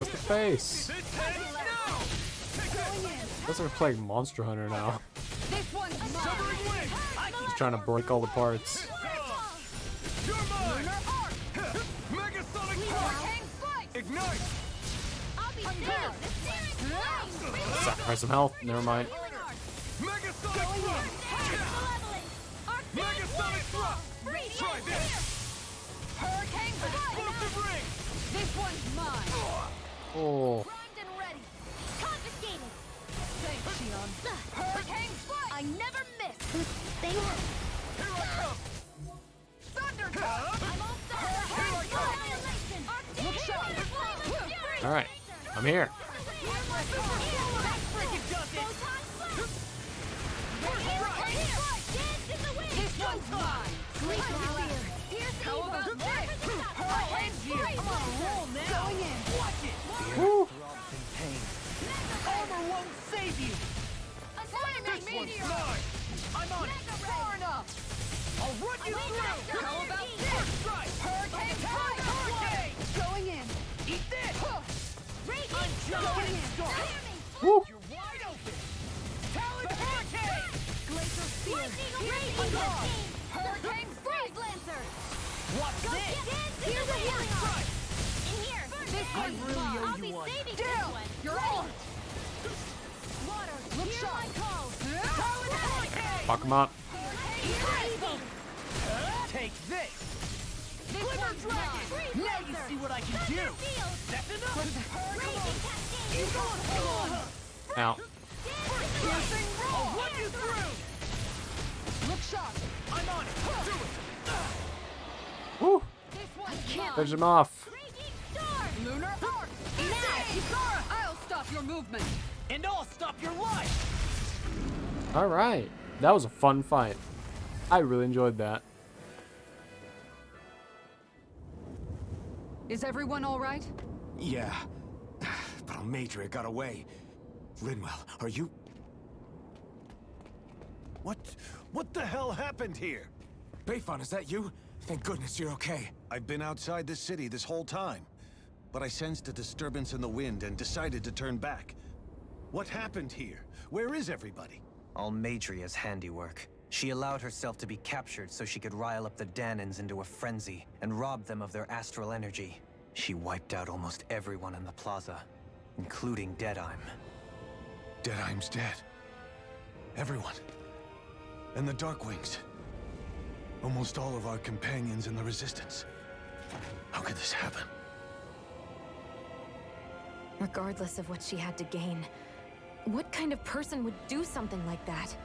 What's the face? Looks like we're playing Monster Hunter now. Just trying to break all the parts. Sacrifice some health. Never mind. This one's mine. Oh. Primed and ready. Confiscated. Thanks, Shion. Hurricane strike. I never miss. Here I come. Thunder touch. I'm all set. Annihilation. Look sharp. All right, I'm here. This one's mine. How about this? I'm on a roll now. Going in. Watch it. Woo. Armor won't save you. This one's mine. I'm on it. Far enough. I'll run you through. How about this? Strike. Hurricane strike. Hurricane. Going in. Eat this. I'm going in. Woo. You're wide open. Talon hurricane. Glacial spear. Hurricane freeze lancer. What's this? Here's a healing arm. In here. This I one's really mine. owe I'll you be one. saving Down. this one. You're Ready. on. Water. Look Hear sharp. my call. Talon hurricane. Fuck him up. Evil. Take this. This Glimmer one's dragon. mine. Freeze Now you lancer. see what I can do. That's enough. Raging cascade. Keep going. Come on. Ow. Piercing roar. I'll run you through. Look sharp. I'm on it. Do it. Woo. This one's mine. Finish him off. Raging storm. Lunar arc. I'll stop your movement. And I'll stop your life. All right, that was a fun fight. I really enjoyed that. Is everyone all right? Yeah, but Almadria got away. Rinwell, are you? What the hell happened here? Bayfon, is that you? Thank goodness you're okay. I've been outside the city this whole time, but I sensed a disturbance in the wind and decided to turn back. What happened here? Where is everybody? Almadria's handiwork. She allowed herself to be captured so she could rile up the Danans into a frenzy and rob them of their astral energy. She wiped out almost everyone in the plaza, including Deadheim. Deadheim's dead. Everyone. And the Darkwings. Almost all of our companions in the Resistance. How could this happen? Regardless of what she had to gain, what kind of person would do something like that?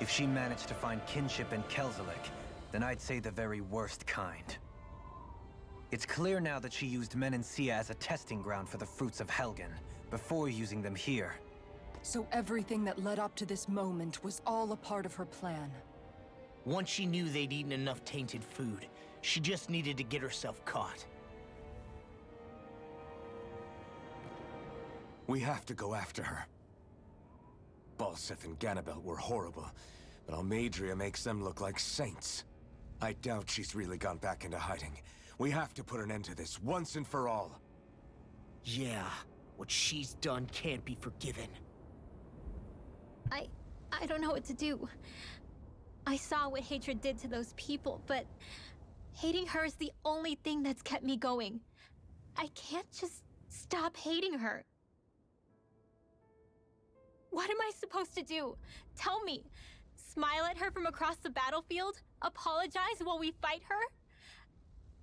If she managed to find kinship in Kelzelik, then I'd say the very worst kind. It's clear now that she used Menancia as a testing ground for the fruits of Helgen, before using them here. So everything that led up to this moment was all a part of her plan. Once she knew they'd eaten enough tainted food, she just needed to get herself caught. We have to go after her. Balseth and Ganabelt were horrible, but Almadria makes them look like saints. I doubt she's really gone back into hiding. We have to put an end to this, once and for all. Yeah, what she's done can't be forgiven. I don't know what to do. I saw what hatred did to those people, but hating her is the only thing that's kept me going. I can't just stop hating her. What am I supposed to do? Tell me. Smile at her from across the battlefield? Apologize while we fight her?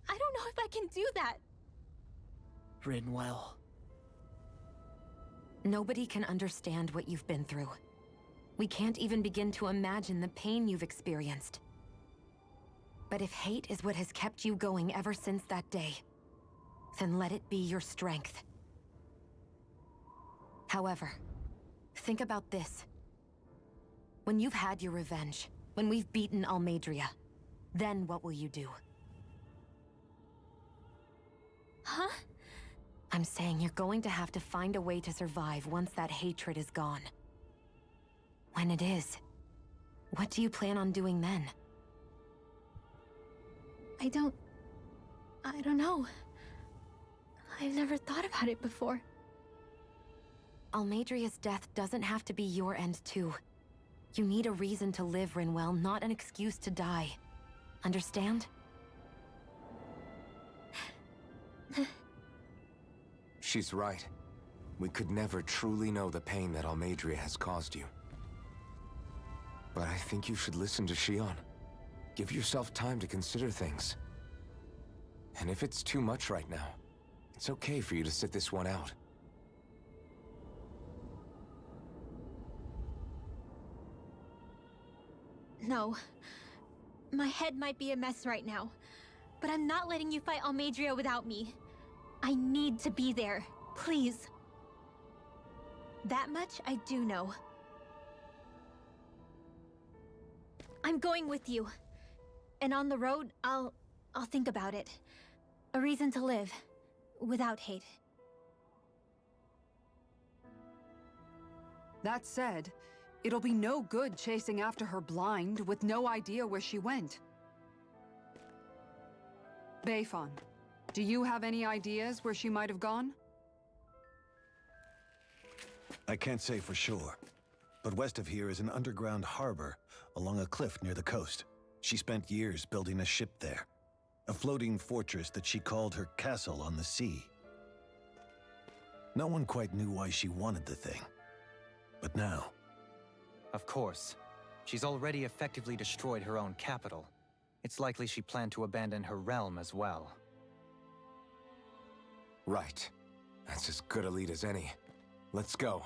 I don't know if I can do that. Rinwell. Nobody can understand what you've been through. We can't even begin to imagine the pain you've experienced. But if hate is what has kept you going ever since that day, then let it be your strength. However, think about this. When you've had your revenge, when we've beaten Almadria, then what will you do? Huh? I'm saying you're going to have to find a way to survive once that hatred is gone. When it is, what do you plan on doing then? I don't know. I've never thought about it before. Almadria's death doesn't have to be your end too. You need a reason to live, Rinwell, not an excuse to die. Understand? She's right. We could never truly know the pain that Almadria has caused you. But I think you should listen to Shion. Give yourself time to consider things. And if it's too much right now, it's okay for you to sit this one out. No. My head might be a mess right now, but I'm not letting you fight Almadria without me. I need to be there. Please. That much I do know. I'm going with you. And on the road, I'll think about it. A reason to live. Without hate. That said, it'll be no good chasing after her blind with no idea where she went. Beifan, do you have any ideas where she might have gone? I can't say for sure, but west of here is an underground harbor along a cliff near the coast. She spent years building a ship there, a floating fortress that she called her castle on the sea. No one quite knew why she wanted the thing, but now... Of course. She's already effectively destroyed her own capital. It's likely she planned to abandon her realm as well. Right. That's as good a lead as any. Let's go.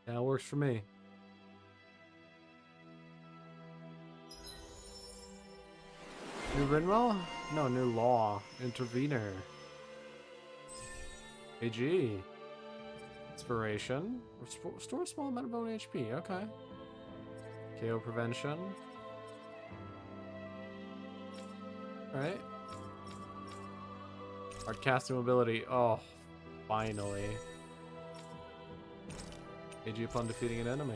That works for me. New Rinwell? No, new law. Intervener. AG. Inspiration. Restore a small amount of bone HP. Okay. KO prevention. Alright. Our casting mobility. Oh, finally. AG upon defeating an enemy.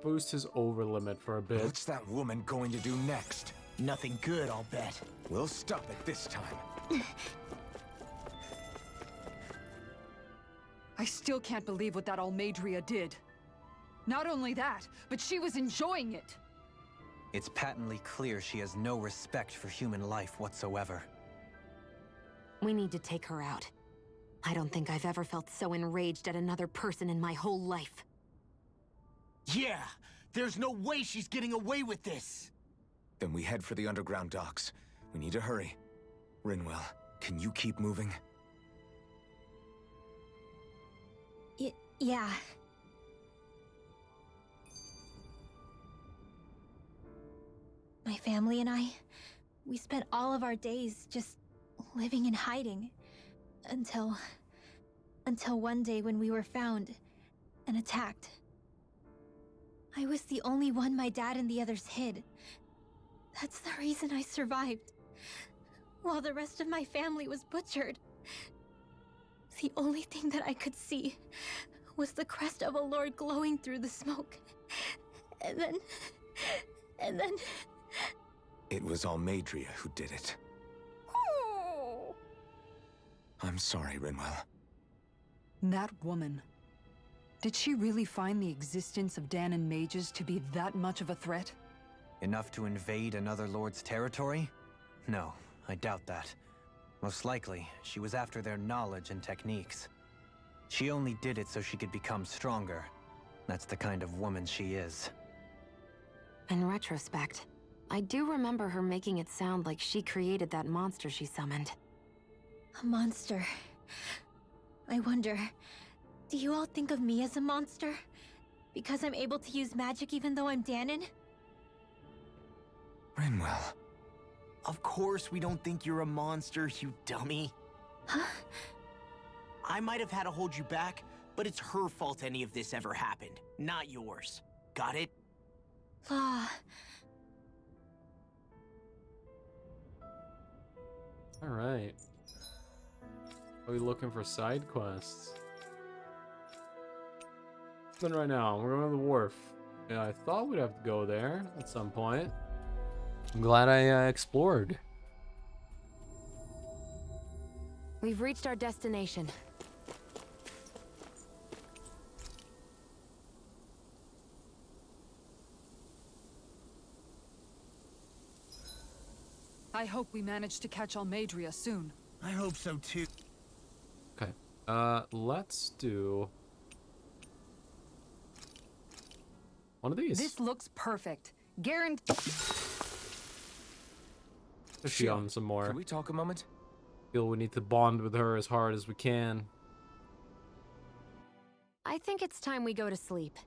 Boost his over limit for a bit. What's that woman going to do next? Nothing good, I'll bet. We'll stop it this time. I still can't believe what that Almadria did. Not only that, but she was enjoying it. It's patently clear she has no respect for human life whatsoever. We need to take her out. I don't think I've ever felt so enraged at another person in my whole life. Yeah! There's no way she's getting away with this! Then we head for the underground docks. We need to hurry. Rinwell, can you keep moving? Yeah. My family and I, we spent all of our days just living in hiding. Until one day when we were found and attacked. I was the only one my dad and the others hid. That's the reason I survived. While the rest of my family was butchered. The only thing that I could see was the crest of a lord glowing through the smoke. And then... It was Almadria who did it. Oh. I'm sorry, Rinwell. That woman. Did she really find the existence of Danon mages to be that much of a threat? Enough to invade another lord's territory? No, I doubt that. Most likely, she was after their knowledge and techniques. She only did it so she could become stronger. That's the kind of woman she is. In retrospect, I do remember her making it sound like she created that monster she summoned. A monster. I wonder, do you all think of me as a monster? Because I'm able to use magic even though I'm Danon? Rinwell. Of course we don't think you're a monster, you dummy. Huh? I might have had to hold you back, but it's her fault any of this ever happened, not yours. Got it? Law. Alright. Are we looking for side quests? Then right now, we're going to the wharf. Yeah, I thought we'd have to go there at some point. I'm glad I explored. We've reached our destination. I hope we manage to catch Almadria soon. I hope so too. Okay. Let's do one of these. This looks perfect. Guaranteed. She on some more. Can we talk a moment? Feel we need to bond with her as hard as we can. I think it's time we go to sleep.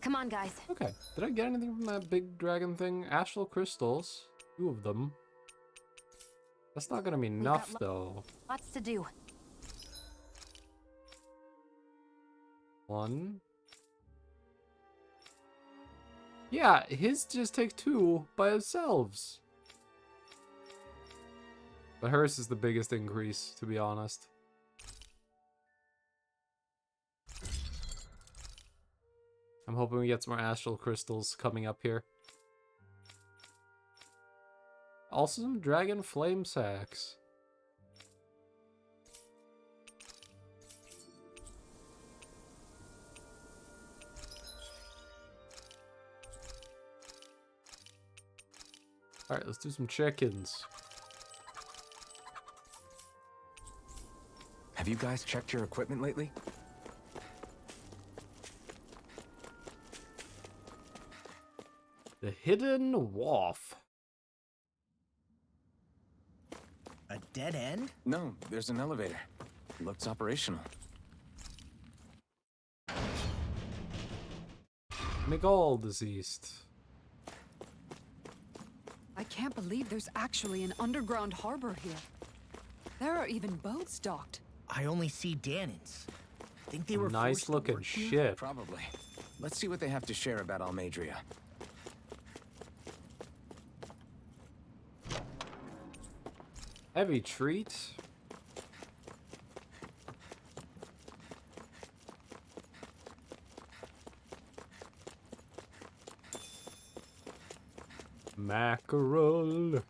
Come on, guys. Okay. Did I get anything from that big dragon thing? Astral crystals. 2 of them. That's not gonna be enough, though. Lots to do. 1. Yeah, his just take 2 by themselves. But hers is the biggest increase, to be honest. I'm hoping we get some more astral crystals coming up here. Also some dragon flame sacks. Alright, let's do some check-ins. Have you guys checked your equipment lately? The Hidden Wharf. A dead end? No, there's an elevator. Looks operational. Miguel deceased. I can't believe there's actually an underground harbor here. There are even boats docked. I only see Danins. Think they were Nice forced to looking work here? ship. Probably. Let's see what they have to share about Almadria. Heavy treat. Mackerel.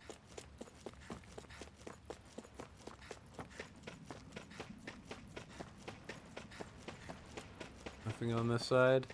Nothing on this side.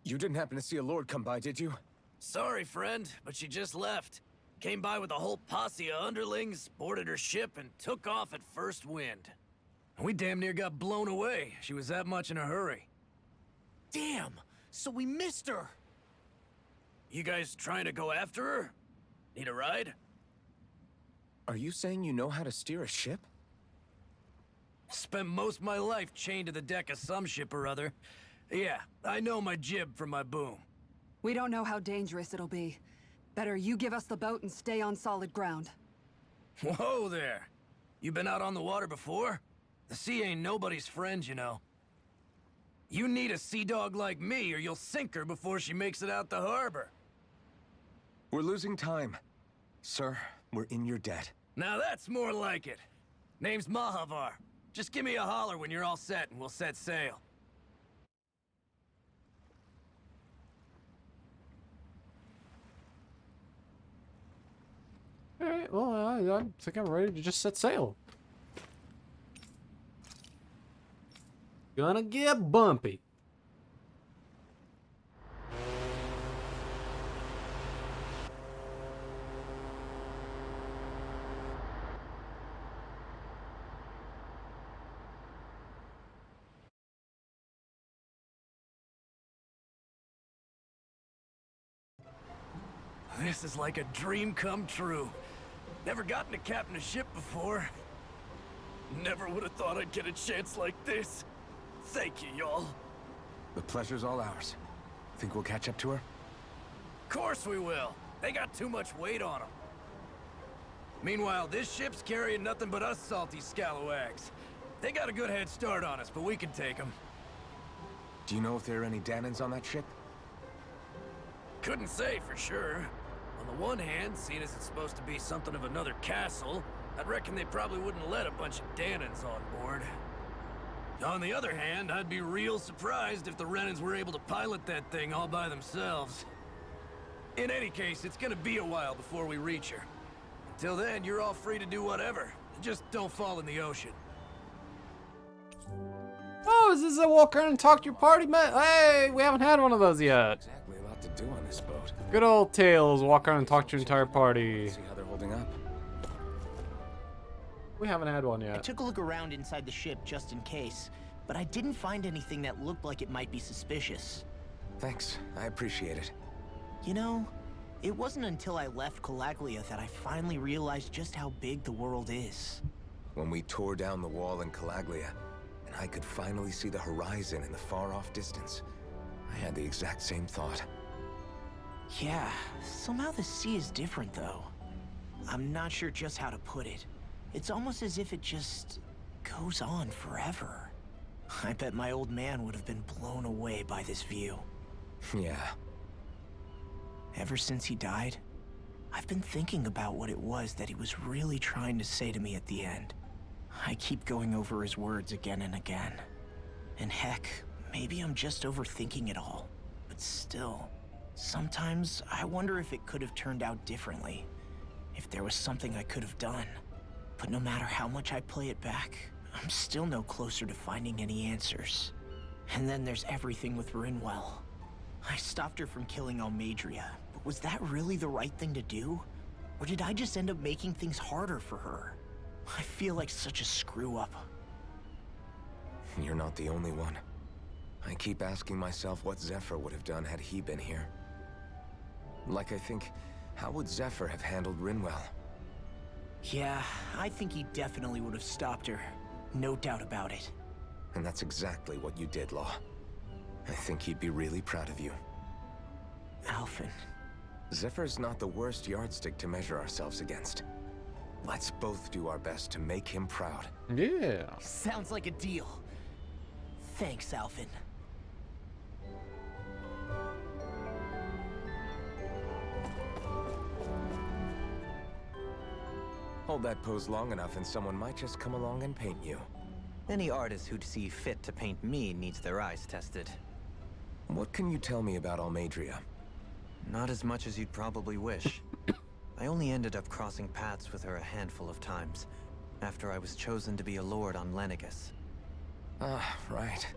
You didn't happen to see a lord come by, did you? Sorry, friend, but she just left. Came by with a whole posse of underlings, boarded her ship, and took off at first wind. We damn near got blown away. She was that much in a hurry. Damn! So we missed her! You guys trying to go after her? Need a ride? Are you saying you know how to steer a ship? Spent most of my life chained to the deck of some ship or other. Yeah, I know my jib from my boom. We don't know how dangerous it'll be. Better you give us the boat and stay on solid ground. Whoa there! You been out on the water before? The sea ain't nobody's friend, you know. You need a sea dog like me, or you'll sink her before she makes it out the harbor. We're losing time. Sir, we're in your debt. Now that's more like it. Name's Mahavar. Just give me a holler when you're all set, and we'll set sail. Alright, well, I think I'm ready to just set sail. Gonna get bumpy. This is like a dream come true. Never gotten to captain a ship before. Never would have thought I'd get a chance like this. Thank you, y'all. The pleasure's all ours. Think we'll catch up to her? Course we will. They got too much weight on them. Meanwhile, this ship's carrying nothing but us salty scalawags. They got a good head start on us, but we can take them. Do you know if there are any Danans on that ship? Couldn't say for sure. On the one hand, seeing as it's supposed to be something of another castle, I'd reckon they probably wouldn't let a bunch of Danans on board. On the other hand, I'd be real surprised if the Renans were able to pilot that thing all by themselves. In any case, it's gonna be a while before we reach her. Until then, you're all free to do whatever. Just don't fall in the ocean. Oh, is this a walk around and talk to your party, man? Hey, we haven't had one of those yet. Exactly a lot to do on this boat. Good old Tails, walk around and talk to your entire party. See how they're holding up. We haven't had one I yet. took a look around inside the ship just in case, but I didn't find anything that looked like it might be suspicious. Thanks, I appreciate it. You know, it wasn't until I left Calaglia that I finally realized just how big the world is. When we tore down the wall in Calaglia, and I could finally see the horizon in the far-off distance, I had the exact same thought. Yeah, somehow the sea is different though. I'm not sure just how to put it. It's almost as if it just goes on forever. I bet my old man would have been blown away by this view. Yeah. Ever since he died, I've been thinking about what it was that he was really trying to say to me at the end. I keep going over his words again and again. And heck, maybe I'm just overthinking it all. But still, sometimes I wonder if it could have turned out differently. If there was something I could have done. But no matter how much I play it back, I'm still no closer to finding any answers. And then there's everything with Rinwell. I stopped her from killing Almadria, but was that really the right thing to do? Or did I just end up making things harder for her? I feel like such a screw-up. You're not the only one. I keep asking myself what Zephyr would have done had he been here. Like I think, how would Zephyr have handled Rinwell? Yeah, I think he definitely would have stopped her. No doubt about it. And that's exactly what you did, Law. I think he'd be really proud of you. Alphen. Zephyr's not the worst yardstick to measure ourselves against. Let's both do our best to make him proud. Yeah. Sounds like a deal. Thanks, Alphen. Hold that pose long enough and someone might just come along and paint you. Any artist who'd see fit to paint me needs their eyes tested. What can you tell me about Almadria? Not as much as you'd probably wish. I only ended up crossing paths with her a handful of times, after I was chosen to be a lord on Lenegus. Ah, right.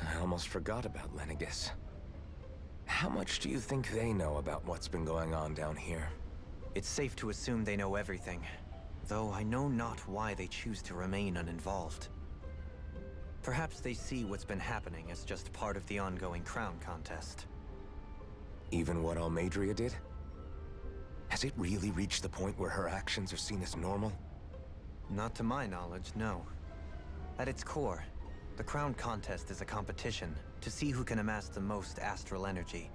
I almost forgot about Lenegus. How much do you think they know about what's been going on down here? It's safe to assume they know everything, though I know not why they choose to remain uninvolved. Perhaps they see what's been happening as just part of the ongoing crown contest. Even what Almadria did? Has it really reached the point where her actions are seen as normal? Not to my knowledge, no. At its core, the crown contest is a competition to see who can amass the most astral energy.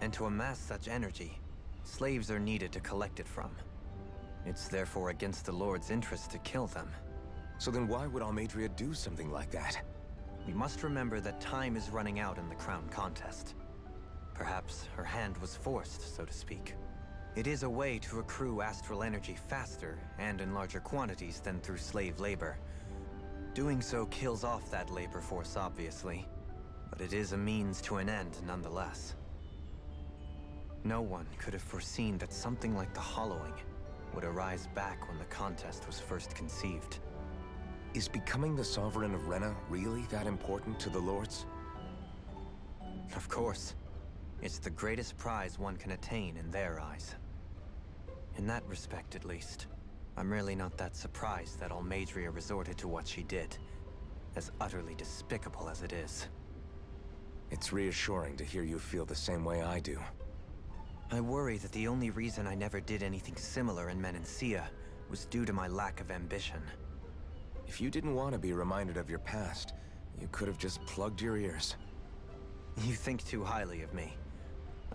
And to amass such energy, slaves are needed to collect it from. It's therefore against the Lord's interest to kill them. So then why would Almadria do something like that? We must remember that time is running out in the crown contest. Perhaps her hand was forced, so to speak. It is a way to accrue astral energy faster and in larger quantities than through slave labor. Doing so kills off that labor force, obviously, but it is a means to an end nonetheless. No one could have foreseen that something like the Hollowing would arise back when the contest was first conceived. Is becoming the Sovereign of Rena really that important to the Lords? Of course. It's the greatest prize one can attain in their eyes. In that respect, at least, I'm really not that surprised that Almadria resorted to what she did, as utterly despicable as it is. It's reassuring to hear you feel the same way I do. I worry that the only reason I never did anything similar in Menancia was due to my lack of ambition. If you didn't want to be reminded of your past, you could have just plugged your ears. You think too highly of me.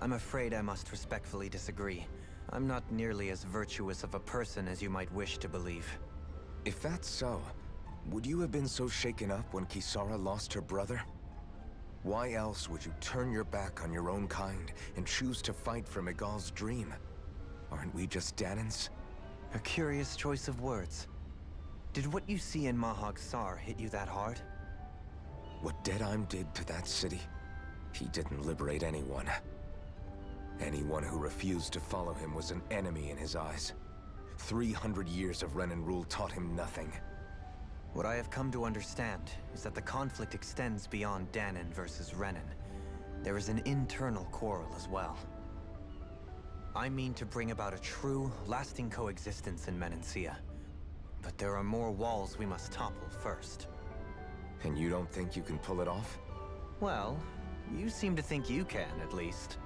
I'm afraid I must respectfully disagree. I'm not nearly as virtuous of a person as you might wish to believe. If that's so, would you have been so shaken up when Kisara lost her brother? Why else would you turn your back on your own kind and choose to fight for Miguel's dream? Aren't we just Danans? A curious choice of words. Did what you see in Mahag Sar hit you that hard? What Deadheim did to that city, he didn't liberate anyone. Anyone who refused to follow him was an enemy in his eyes. 300 years of Renan rule taught him nothing. What I have come to understand is that the conflict extends beyond Danan versus Renan. There is an internal quarrel as well. I mean to bring about a true, lasting coexistence in Menancia. But there are more walls we must topple first. And you don't think you can pull it off? Well, you seem to think you can, at least.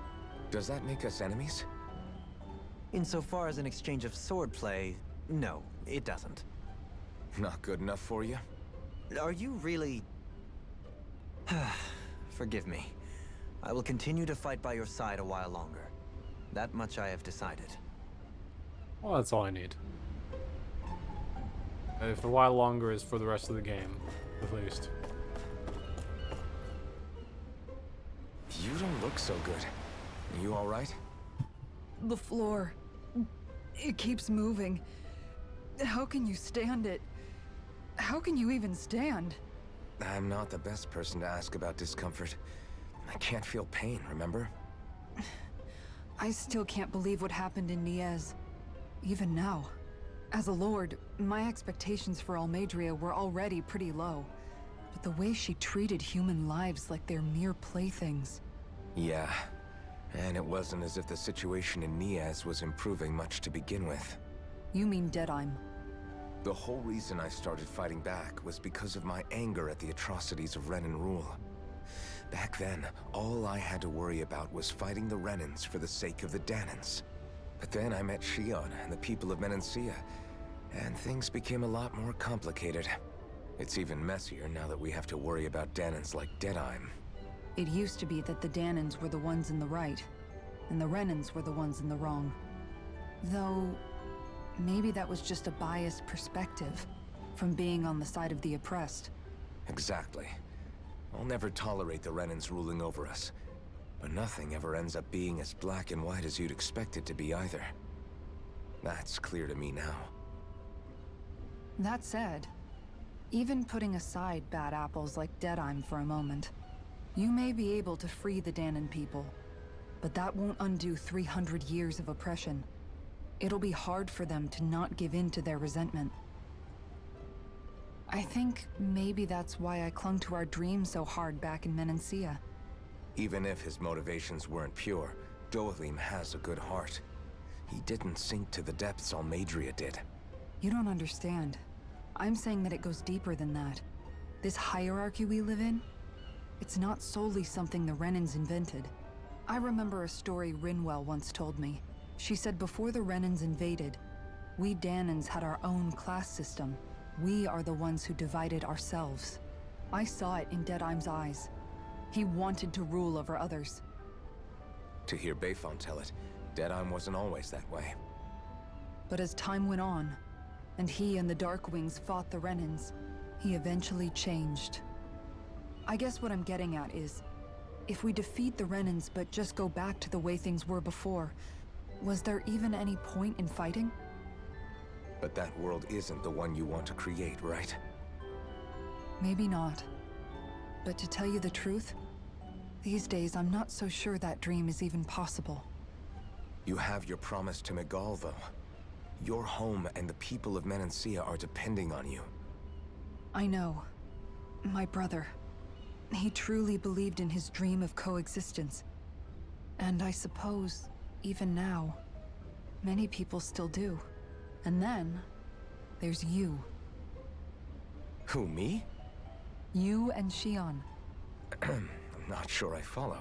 Does that make us enemies? Insofar as an exchange of swordplay, no, it doesn't. Not good enough for you? Are you really... Forgive me. I will continue to fight by your side a while longer. That much I have decided. Well, that's all I need. If a while longer is for the rest of the game, at least. You don't look so good. You all right? The floor. It keeps moving. How can you stand it? How can you even stand? I'm not the best person to ask about discomfort. I can't feel pain, remember? I still can't believe what happened in Niez. Even now. As a lord, my expectations for Almeidrea were already pretty low. But the way she treated human lives like they're mere playthings. Yeah. And it wasn't as if the situation in Niez was improving much to begin with. You mean Deadheim? The whole reason I started fighting back was because of my anger at the atrocities of Renan rule. Back then, all I had to worry about was fighting the Renans for the sake of the Danans. But then I met Shion and the people of Menancia, and things became a lot more complicated. It's even messier now that we have to worry about Danans like Deadheim. It used to be that the Danans were the ones in the right, and the Renans were the ones in the wrong. Though, maybe that was just a biased perspective from being on the side of the oppressed. Exactly. I'll never tolerate the Renans ruling over us. But nothing ever ends up being as black and white as you'd expect it to be either. That's clear to me now. That said, even putting aside bad apples like Deadheim for a moment, you may be able to free the Danan people, but that won't undo 300 years of oppression. It'll be hard for them to not give in to their resentment. I think maybe that's why I clung to our dream so hard back in Menancia. Even if his motivations weren't pure, Dohalim has a good heart. He didn't sink to the depths Almeidrea did. You don't understand. I'm saying that it goes deeper than that. This hierarchy we live in, it's not solely something the Renans invented. I remember a story Rinwell once told me. She said before the Renans invaded, we Danans had our own class system. We are the ones who divided ourselves. I saw it in Deadheim's eyes. He wanted to rule over others. To hear Bayfon tell it, Deadheim wasn't always that way. But as time went on, and he and the Darkwings fought the Renans, he eventually changed. I guess what I'm getting at is, if we defeat the Renans but just go back to the way things were before, was there even any point in fighting? But that world isn't the one you want to create, right? Maybe not. But to tell you the truth, these days I'm not so sure that dream is even possible. You have your promise to Miguel, though. Your home and the people of Menancia are depending on you. I know. My brother. He truly believed in his dream of coexistence. And I suppose, even now, many people still do. And then, there's you. Who, me? You and Shion. I'm not sure I follow.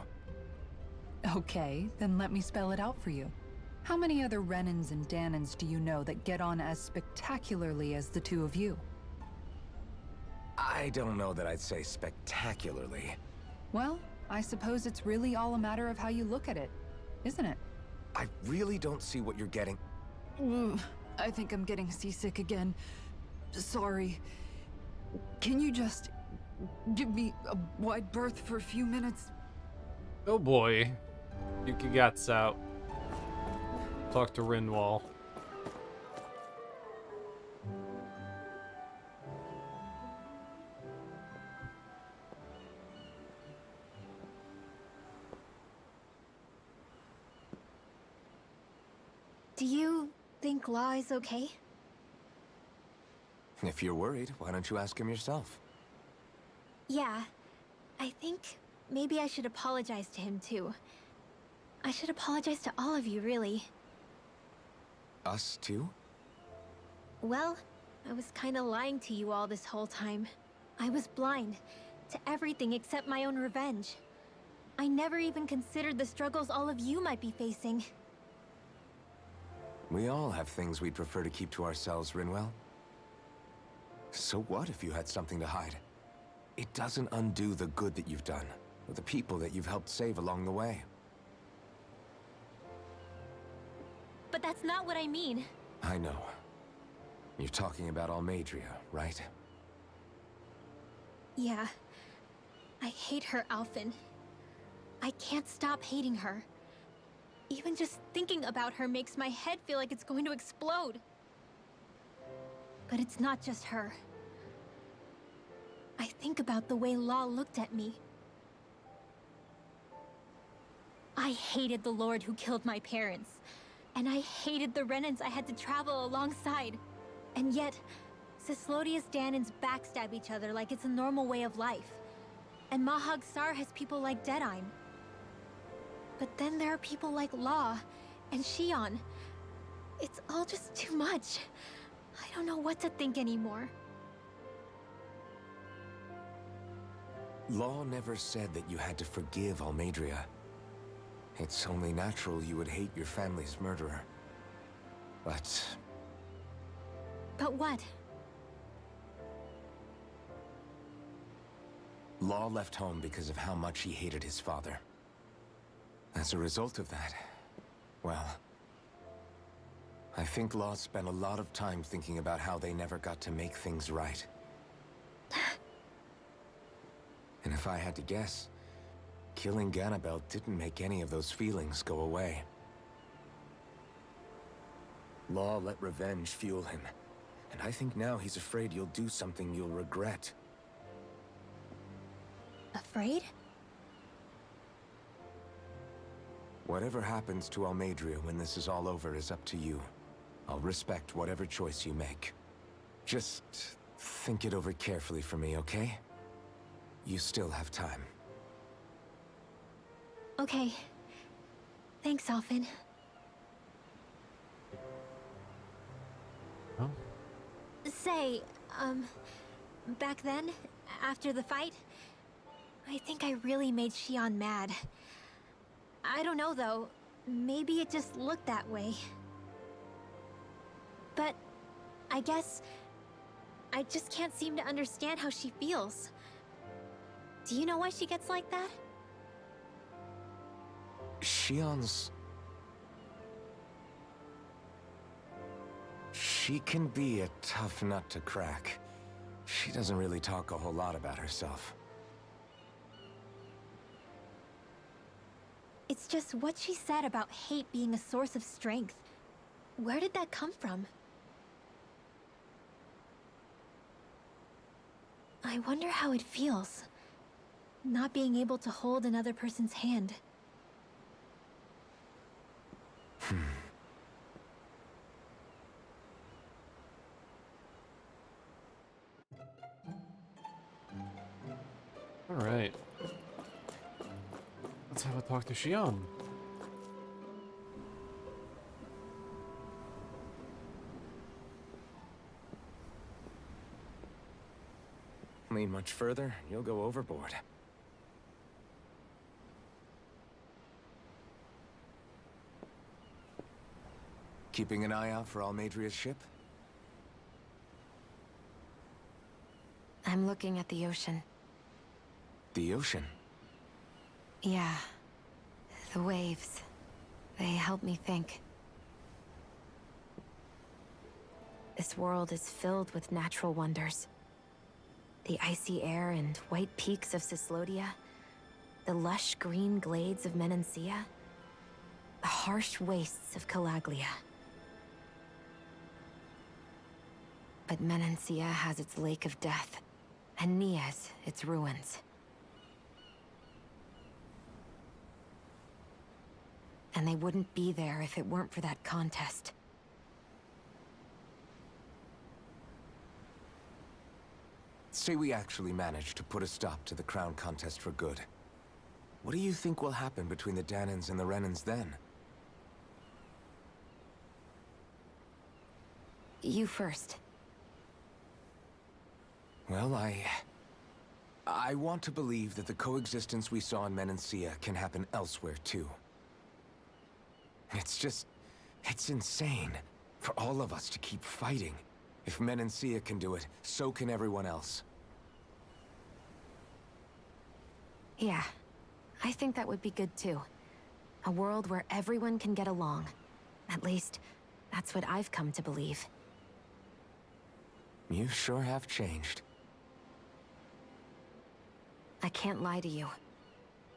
Okay, then let me spell it out for you. How many other Renans and Danans do you know that get on as spectacularly as the two of you? I don't know that I'd say spectacularly. Well, I suppose it's really all a matter of how you look at it, isn't it? I really don't see what you're getting. I think I'm getting seasick again. Sorry. Can you just give me a wide berth for a few minutes? Oh boy. Yuki gets out. Talk to Rinwall. Do you think Law is okay? If you're worried, why don't you ask him yourself? Yeah. I think maybe I should apologize to him too. I should apologize to all of you, really. Us too? Well, I was kinda lying to you all this whole time. I was blind to everything except my own revenge. I never even considered the struggles all of you might be facing. We all have things we'd prefer to keep to ourselves, Rinwell. So what if you had something to hide? It doesn't undo the good that you've done, or the people that you've helped save along the way. But that's not what I mean. I know. You're talking about Almadria, right? Yeah. I hate her, Alphen. I can't stop hating her. Even just thinking about her makes my head feel like it's going to explode. But it's not just her. I think about the way Law looked at me. I hated the Lord who killed my parents. And I hated the Renans I had to travel alongside. And yet, Cislodius Danans backstab each other like it's a normal way of life. And Mahag Sar has people like Deadeye. But then there are people like Law and Shion. It's all just too much. I don't know what to think anymore. Law never said that you had to forgive Almadria. It's only natural you would hate your family's murderer. But what? Law left home because of how much he hated his father. As a result of that, well, I think Law spent a lot of time thinking about how they never got to make things right. And if I had to guess, killing Ganabel didn't make any of those feelings go away. Law let revenge fuel him, and I think now he's afraid you'll do something you'll regret. Afraid? Whatever happens to Almadria when this is all over is up to you. I'll respect whatever choice you make. Just think it over carefully for me, okay? You still have time. Okay. Thanks, Alphen. Oh. Say, back then, after the fight, I think I really made Shion mad. I don't know, though. Maybe it just looked that way. But I guess I just can't seem to understand how she feels. Do you know why she gets like that? Shion's... She can be a tough nut to crack. She doesn't really talk a whole lot about herself. It's just what she said about hate being a source of strength. Where did that come from? I wonder how it feels, not being able to hold another person's hand. All right. Let's have a talk to Shion. Lean much further, you'll go overboard. Keeping an eye out for Almadria's ship? I'm looking at the ocean. The ocean? Yeah. The waves. They help me think. This world is filled with natural wonders. The icy air and white peaks of Cislodia, the lush green glades of Menancia, the harsh wastes of Calaglia. But Menancia has its Lake of Death, and Nias its ruins. And they wouldn't be there if it weren't for that contest. Say we actually managed to put a stop to the crown contest for good. What do you think will happen between the Danans and the Renans then? You first. Well, I want to believe that the coexistence we saw in Menancia can happen elsewhere, too. It's insane for all of us to keep fighting. If Menancia can do it, so can everyone else. Yeah, I think that would be good too. A world where everyone can get along. At least, that's what I've come to believe. You sure have changed. I can't lie to you.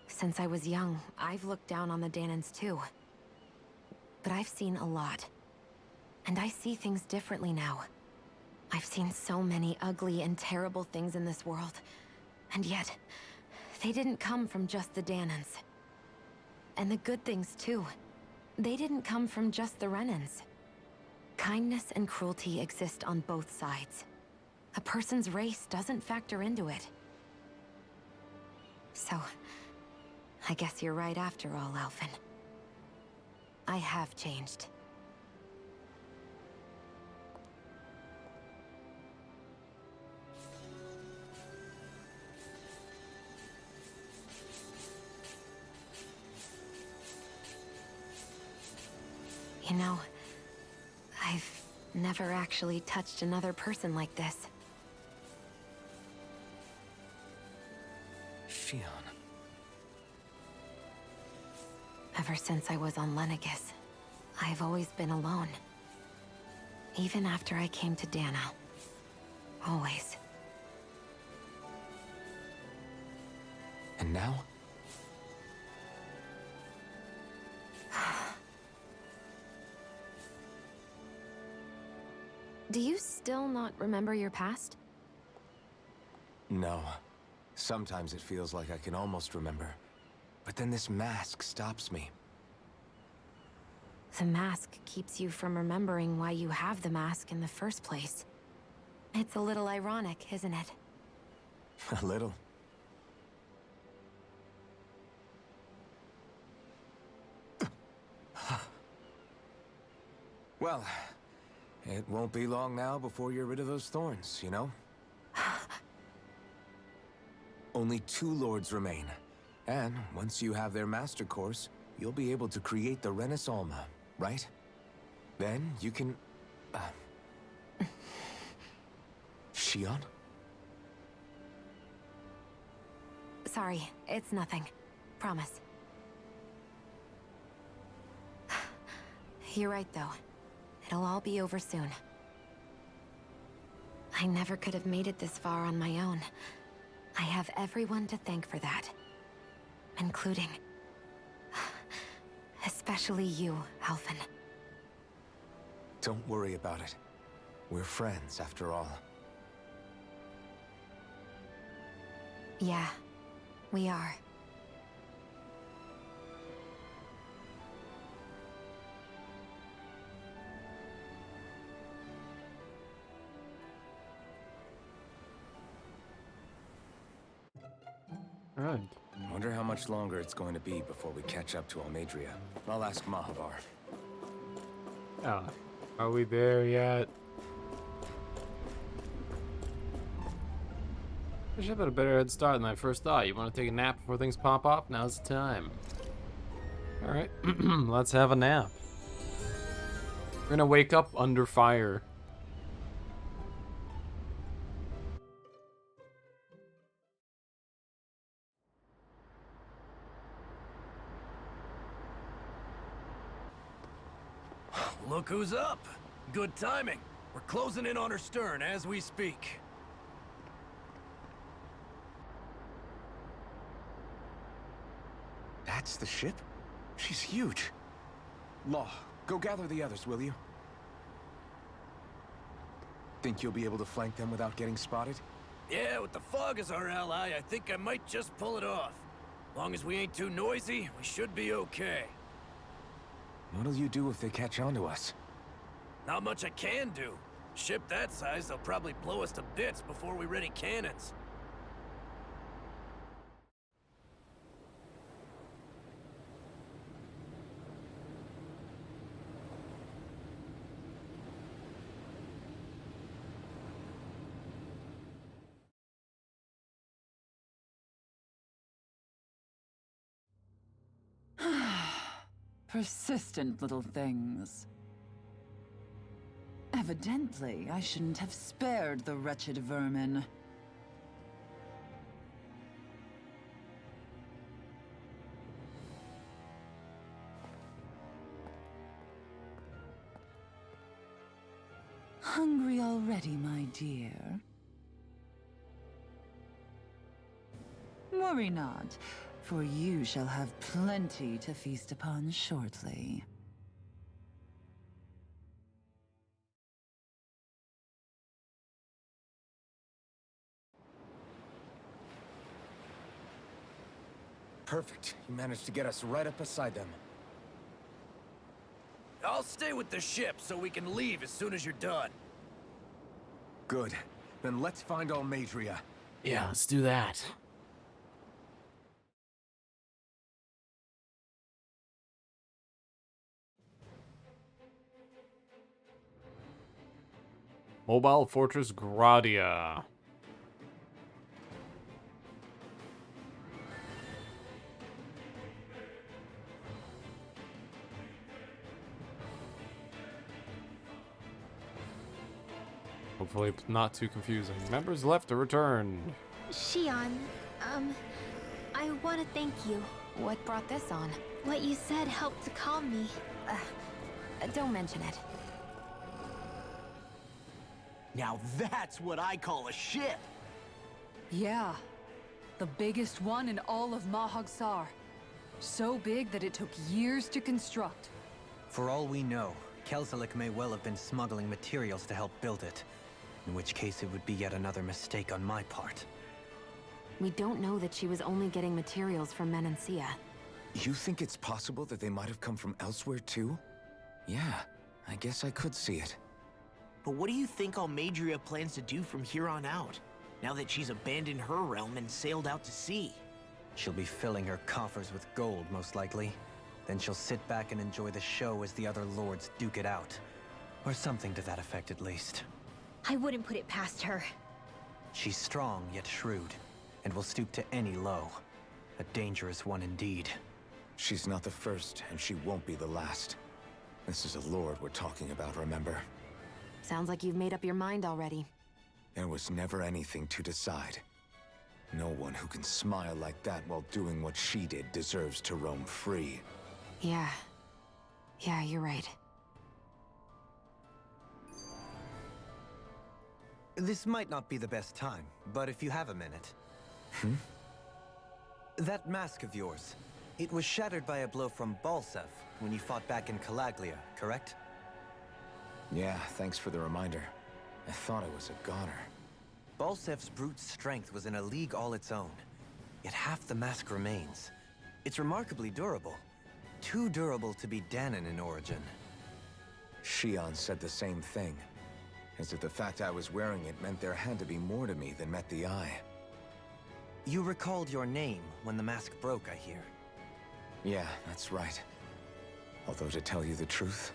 Since I was young, I've looked down on the Danans too. But I've seen a lot. And I see things differently now. I've seen so many ugly and terrible things in this world. And yet, they didn't come from just the Danans. And the good things too. They didn't come from just the Renans. Kindness and cruelty exist on both sides. A person's race doesn't factor into it. So, I guess you're right after all, Alphen. I have changed. You know, I've never actually touched another person like this. Shion. Ever since I was on Lenegis, I've always been alone. Even after I came to Dana. Always. And now? Do you still not remember your past? No. Sometimes it feels like I can almost remember. But then this mask stops me. The mask keeps you from remembering why you have the mask in the first place. It's a little ironic, isn't it? A little. Well, it won't be long now before you're rid of those thorns, you know? Only 2 lords remain. And once you have their master course, you'll be able to create the Renis Alma, right? Then you can... Shion? Sorry, it's nothing. Promise. You're right, though. It'll all be over soon. I never could have made it this far on my own. I have everyone to thank for that. Including... especially you, Alphen. Don't worry about it. We're friends, after all. Yeah, we are. Alright. Wonder how much longer it's going to be before we catch up to Almadria. I'll ask Mahavar. Oh, are we there yet? I should have had a better head start than I first thought. You want to take a nap before things pop off? Now's the time. Alright, let's have a nap. We're gonna wake up under fire. Look who's up. Good timing. We're closing in on her stern as we speak. That's the ship? She's huge. Law, go gather the others, will you? Think you'll be able to flank them without getting spotted? Yeah, with the fog as our ally, I think I might just pull it off. Long as we ain't too noisy, we should be okay. What'll you do if they catch on to us? Not much I can do. Ship that size, they'll probably blow us to bits before we ready cannons. Persistent little things. Evidently, I shouldn't have spared the wretched vermin. Hungry already, my dear? Worry not, for you shall have plenty to feast upon shortly. Perfect. You managed to get us right up beside them. I'll stay with the ship so we can leave as soon as you're done. Good. Then let's find Almadria. Yeah, let's do that. Mobile Fortress Gradia. Hopefully not too confusing. Members left to return. Shion, I want to thank you. What brought this on? What you said helped to calm me. Don't mention it. Now that's what I call a ship! Yeah. The biggest one in all of Mahagsar. So big that it took years to construct. For all we know, Kelzelik may well have been smuggling materials to help build it. In which case it would be yet another mistake on my part. We don't know that she was only getting materials from Menancia. You think it's possible that they might have come from elsewhere too? Yeah, I guess I could see it. But what do you think Almadria plans to do from here on out, now that she's abandoned her realm and sailed out to sea? She'll be filling her coffers with gold, most likely. Then she'll sit back and enjoy the show as the other lords duke it out. Or something to that effect, at least. I wouldn't put it past her. She's strong, yet shrewd, and will stoop to any low. A dangerous one indeed. She's not the first, and she won't be the last. This is a lord we're talking about, remember? Sounds like you've made up your mind already. There was never anything to decide. No one who can smile like that while doing what she did deserves to roam free. Yeah. Yeah, you're right. This might not be the best time, but if you have a minute. That mask of yours, it was shattered by a blow from Balsev when you fought back in Calaglia, correct? Yeah, thanks for the reminder. I thought I was a goner. Balsev's brute strength was in a league all its own. Yet half the mask remains. It's remarkably durable. Too durable to be Danon in origin. Shion said the same thing. As if the fact I was wearing it meant there had to be more to me than met the eye. You recalled your name when the mask broke, I hear. Yeah, that's right. Although to tell you the truth,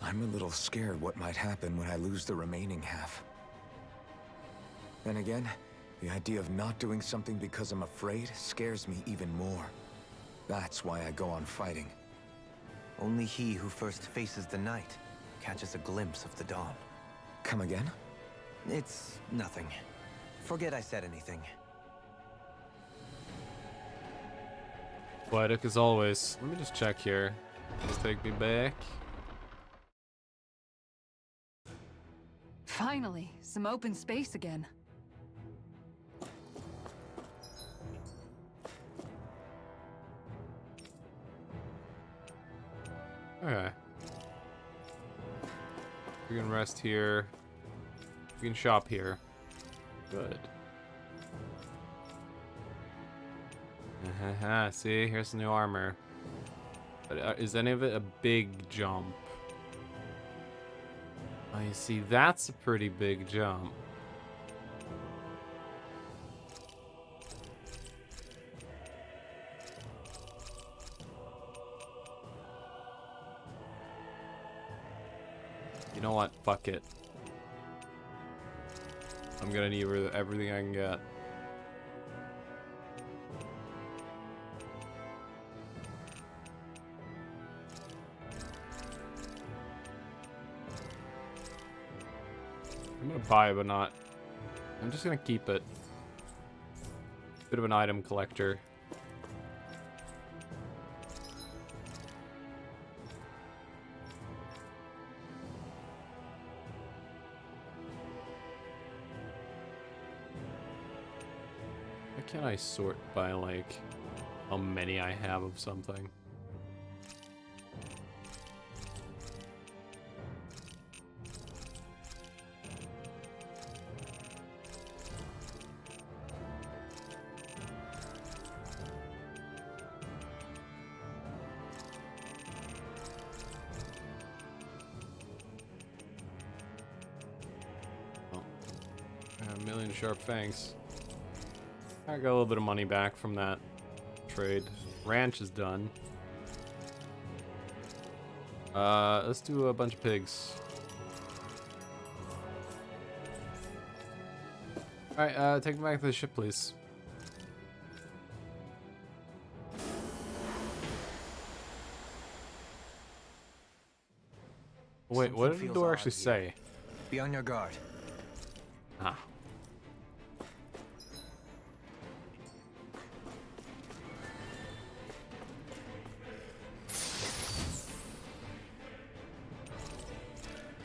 I'm a little scared what might happen when I lose the remaining half. Then again, the idea of not doing something because I'm afraid scares me even more. That's why I go on fighting. Only he who first faces the night catches a glimpse of the dawn. Come again? It's nothing. Forget I said anything. Poetic as always. Let me just check here. Just take me back. Finally, some open space again. Okay. We can rest here. We can shop here. Good. See, here's the new armor. But is any of it a big jump? Oh, you see, that's a pretty big jump. You know what? Fuck it. I'm gonna need everything I can get. I'm gonna buy it, but not. I'm just gonna keep it. Bit of an item collector. Why can't I sort by, like, how many I have of something? A million sharp fangs. I got a little bit of money back from that trade. Ranch is done. Let's do a bunch of pigs. Alright, take me back to the ship, please. Wait, what did the door actually say? Be on your guard. Ah.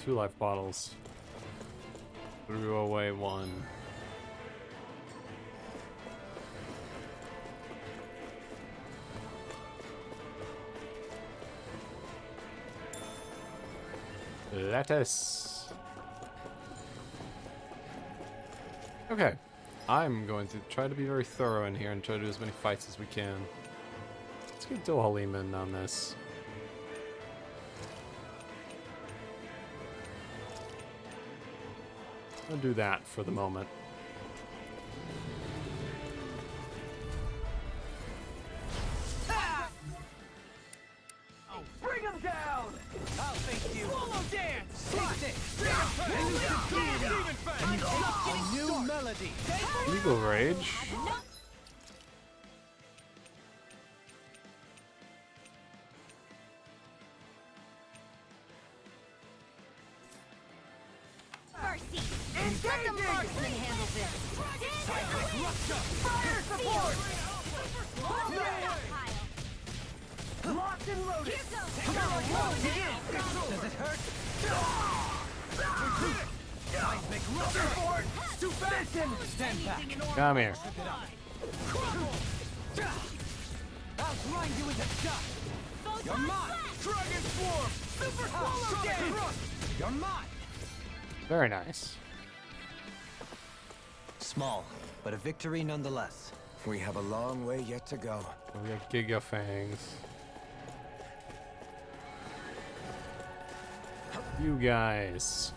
Two life bottles. Threw away one. Lettuce. Okay. I'm going to try to be very thorough in here and try to do as many fights as we can. Let's get Dohalim in on this. I'll do that for the moment. Bring him down! I'll thank you. Solo dance! Take this! New melody! Legal Rage. Mercy! Let the marksman handle this! Fire support! Locked and loaded! Here Does it hurt? Too fast! Stand back! Come here. I'll grind you into dust! You're mine! Dragon Swarm! Super Swallow Dance! You're mine! Very nice. Small, but a victory nonetheless. We have a long way yet to go. We got Giga Fangs. You guys.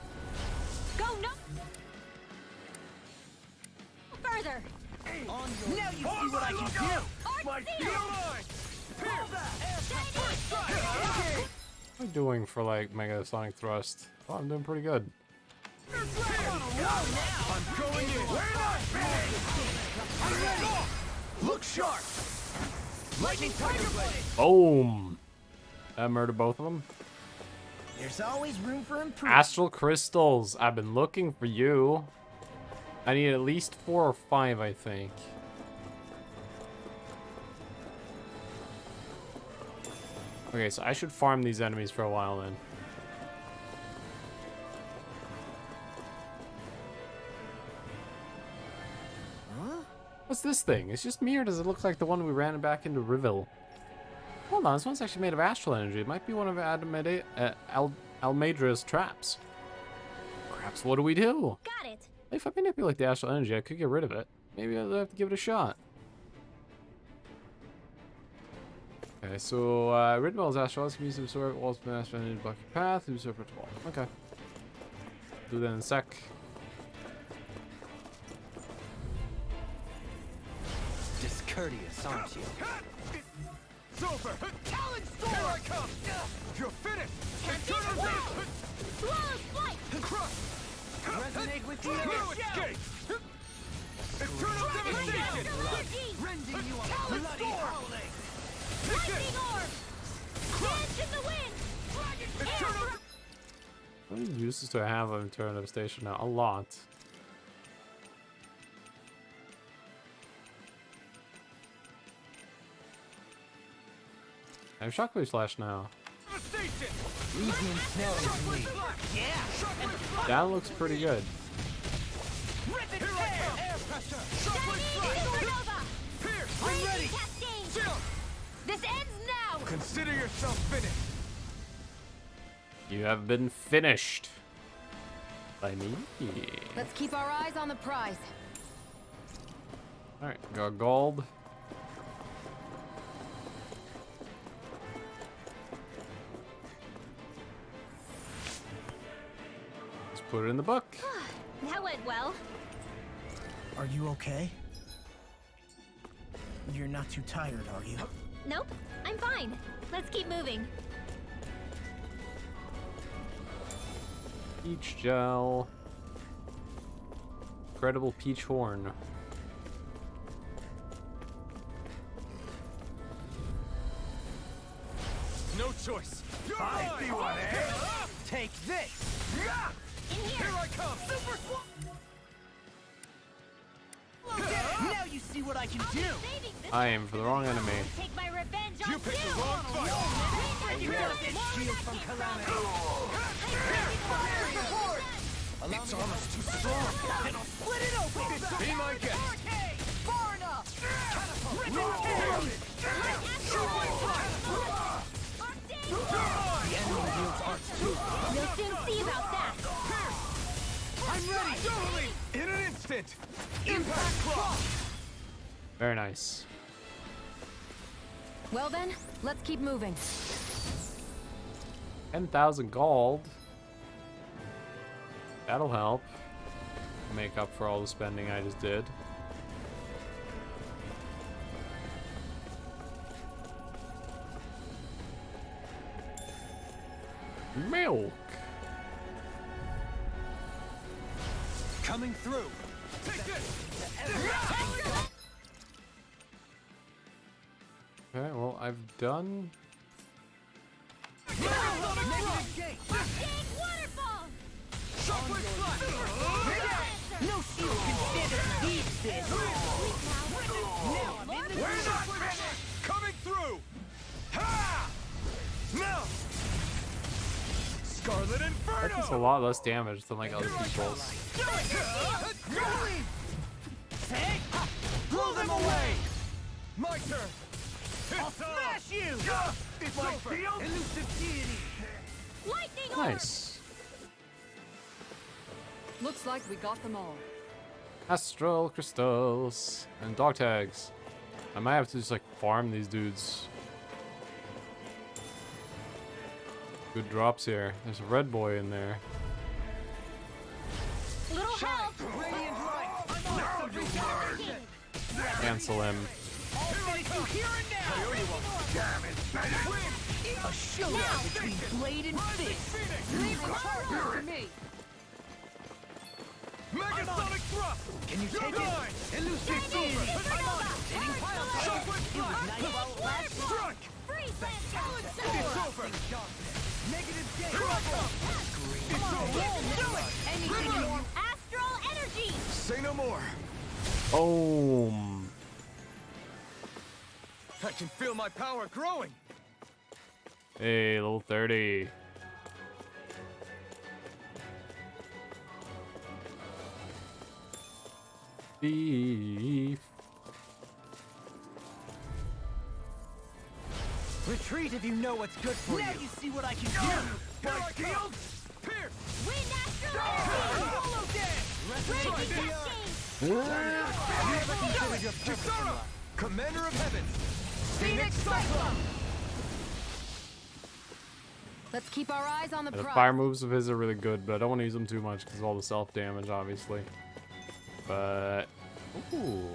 Go no further! Now you see what I can do! My What am I doing for like Mega Sonic Thrust? Oh, I'm doing pretty good. I'm going in! I'm ready! Look sharp! Lightning Tiger Blade! Boom! That murdered both of them. There's always room for improvement. Astral Crystals. I've been looking for you. I need at least 4 or 5, I think. Okay, so I should farm these enemies for a while then. What's this thing? It's just me, or does it look like the one we ran back into Riville? Hold on, this one's actually made of astral energy. It might be one of Almeidra's traps. Perhaps what do we do? Got it. If I manipulate the astral energy, I could get rid of it. Maybe I'll have to give it a shot. Okay, so Ridwell's astral can be used to absorb walls from the astral energy to block your path, to absorb the wall. Okay. Do that in a sec. Discourteous, aren't you? It's over! Talon Storm! Here I come! You're finished! Eternal Death! Swallow's flight! Crush! Resonate with you! No escape! Eternal Devastation! Rending you on a bloody howling! Lightning orb! Dance in the wind! Eternal... How many uses do I have of Eternal Devastation now? A lot. I have Shockwave Slash now. Devastation! Legion snelling me. That looks pretty good. Rip it! Here I come! Air pressure! Shining Supernova! Pierce! I'm ready! Cascade! Shield! This ends now! Consider yourself finished! You have been finished. By me. Let's keep our eyes on the prize. Alright, got gold. Let's put it in the book. That went well. Are you okay? You're not too tired, are you? Nope, I'm fine. Let's keep moving. Peach gel. Incredible peach horn. No choice! You're mine! Take this! In here! Here I come! Super Now you see what I can do! Saving this I aim for the wrong enemy. take my revenge on You picked the wrong fight! Shield from calamity. It's almost too strong! Then I'll split it open! Be my guest! Far enough! You'll soon see about that. I'm ready! Totally! In an instant! Impact Claw! Very nice. Well then, let's keep moving. 10,000 gold. That'll help make up for all the spending I just did. Milk. Coming through. Take this! Okay, well, I've done. Negative gate. waterfall! Shockwave Slash! No shield can stand against this! Now I'm in the We're not finished! Coming through! Ha! Now! Scarlet That does a Inferno! lot less damage than like other people's. Blow them away! My turn! I'll smash you! It's over! Elusive deity! Lightning orb! Nice. Looks like we got them all. Astral crystals and dog tags. I might have to just like farm these dudes. Good drops here. There's a red boy in there. Little help! Radiant light! Cancel him. I'll finish you here and now! A showdown between blade and fist! Leave the charge to me! Megasonic Thrust! Can you take Mine! it? Elusive deity! I'm on it! Hitting pile Shockwave it was Slash! nice while it lasted. Strike! Freeze land talent It's over! Negative gate! Here I come! It's over! Anything more? Astral energy! Say no more! Boom. I can feel my power growing! Hey, level 30. Beef. Retreat if you know what's good for Now you. you see what I can do! My shield! Pierce! Wind astral energy! Follow dead! Raging cascade! Kisara! Commander of Heavens! Phoenix Cyclone! Let's keep our eyes on the The prize. fire moves of his are really good, but I don't want to use them too much because of all the self damage, obviously. But ooh,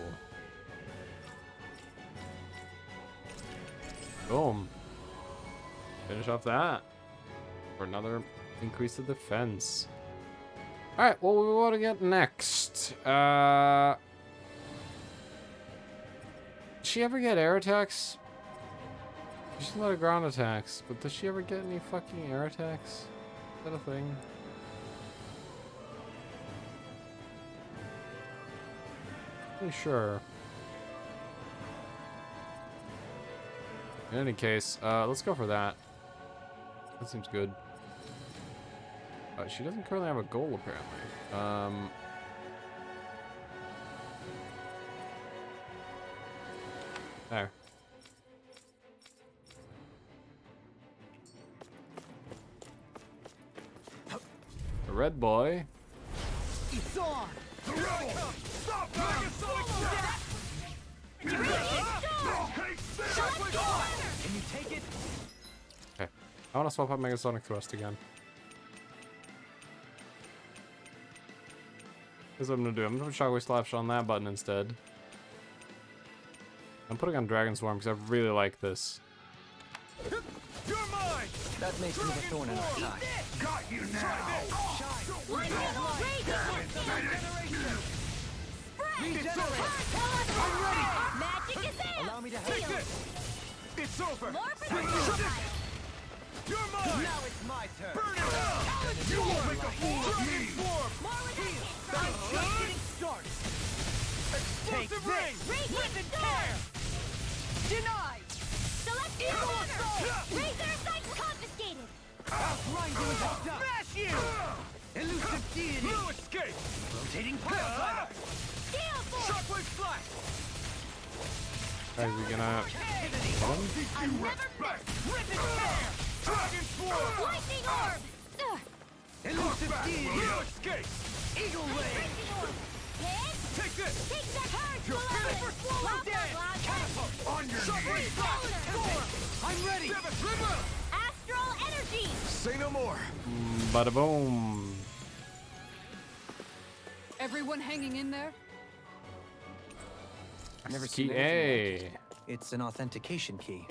boom! Finish off that for another increase of defense. All right, what we want to get next? Does she ever get air attacks? She's a lot of ground attacks, but does she ever get any fucking air attacks? Is that a thing? Pretty sure. In any case, let's go for that. That seems good. She doesn't currently have a goal, apparently. There. The red boy. It's on! The rebel! Stop that! Can you take it? Okay. I want to swap out Megasonic Thrust again. Here's what I'm gonna do. I'm gonna put Shockwave Slash on that button instead. I'm putting on Dragon Swarm because I really like this. You're mine! That makes me the thorn in our side. Got you now! Magic is in! Allow me to Take help. this! It's over! More precision! You're mine! Now it's my turn. Burn it out! You won't make a fool of me! More with that I'm just getting started! Explosive ring! Radiant and storm! tear! Denied! Celestial order! Razor sight confiscated! Grinding the dust! Smash you! Elusive deity! No escape! Rotating pile driver! Steel force! Shockwave flash! Are we gonna? I never miss! Rip and tear! Dragon swarm! Lightning orb! Elusive deity! No escape! Eagle ray! Raging orb! Hit! Take this! Take that hard You're finished! Swallow dead! Catapult! On your Shockwave flash! Storm! I'm ready! River! Astral energy! Say no more! Bada boom. Everyone hanging in there? Never Key seen anything like A. it. It's an authentication key.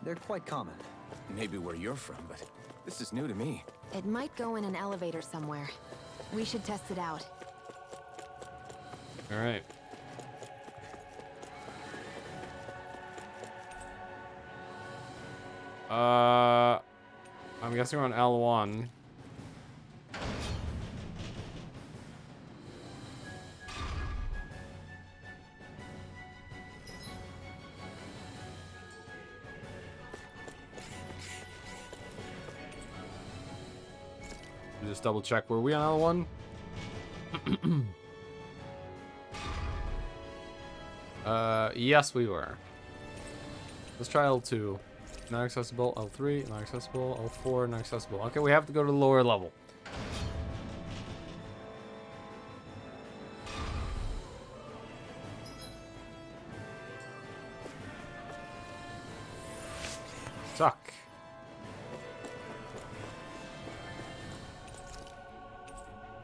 They're quite common. Maybe where you're from, but this is new to me. It might go in an elevator somewhere. We should test it out. All right. I'm guessing we're on L1. Just double check. Were we on L1? Yes, we were. Let's try L2. Not accessible. L3, not accessible. L4, not accessible. Okay, we have to go to the lower level. Suck.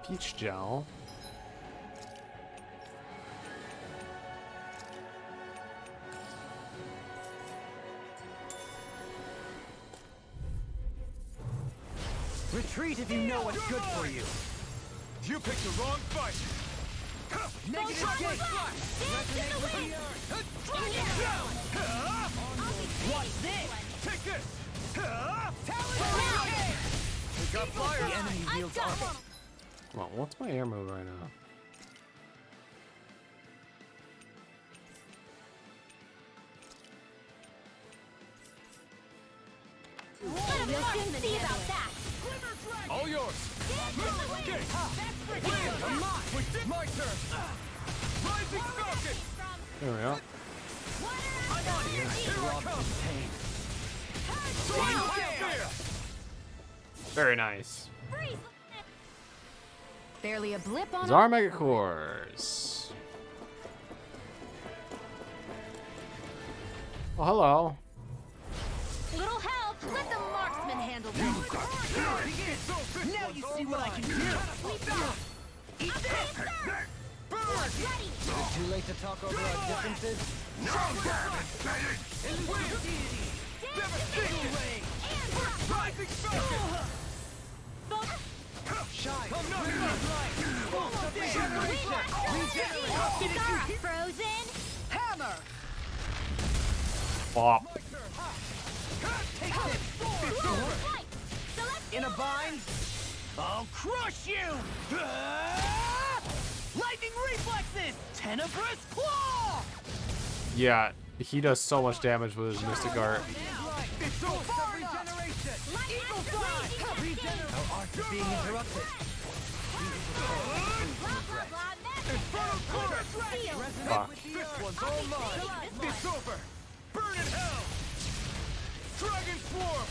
Peach gel. Retreat if you know what's good for you. You picked the wrong fight! Negative gate! Dance in the wind! What's this? Take this! We got fire. The enemy I've wields got armor. one! Come on, what's my air move right now? You'll soon see about that! All yours! Gate! Win! My turn! Rising Falcon! There we go. Water astral energy! Here I come! Very nice. Barely a blip on Zar Mega Cores. Oh, hello. Little help. Let the marksman handle this. Now you see what I can do! Eat this! Ready. Is it too late to talk over our differences? Frozen. Hammer. Bop. In a bind? I'll crush you! Lightning reflexes! Tenebrous claw! Yeah, he does so much damage with his Mystic Art. Our arts are being interrupted. Fuck. It's over! Burn in hell! Dragon Swarm!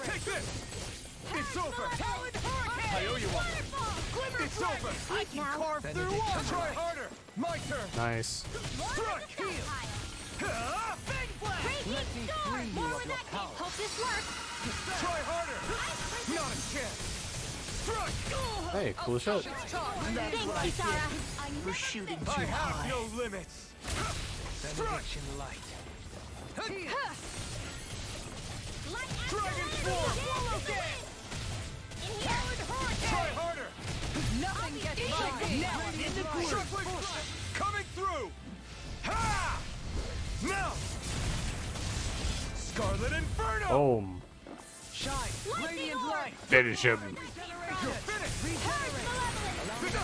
Take this! It's over! I owe you one! It's over! I can carve through walls! Try harder! My turn! Nice. Strike! Heal! Big blast! Hope this works. Try harder! Not a chance! Strike! Hey, cool shit. Thanks, Kisara. For shooting I too have high. no limits! Benediction light. Dragon Swarm! Try harder! Nothing gets by. Now I'm in the groove. Shockwave coming through! Ha! Now! Scarlet Inferno! Boom. Shine. Radiant light. Finish him. You're finished!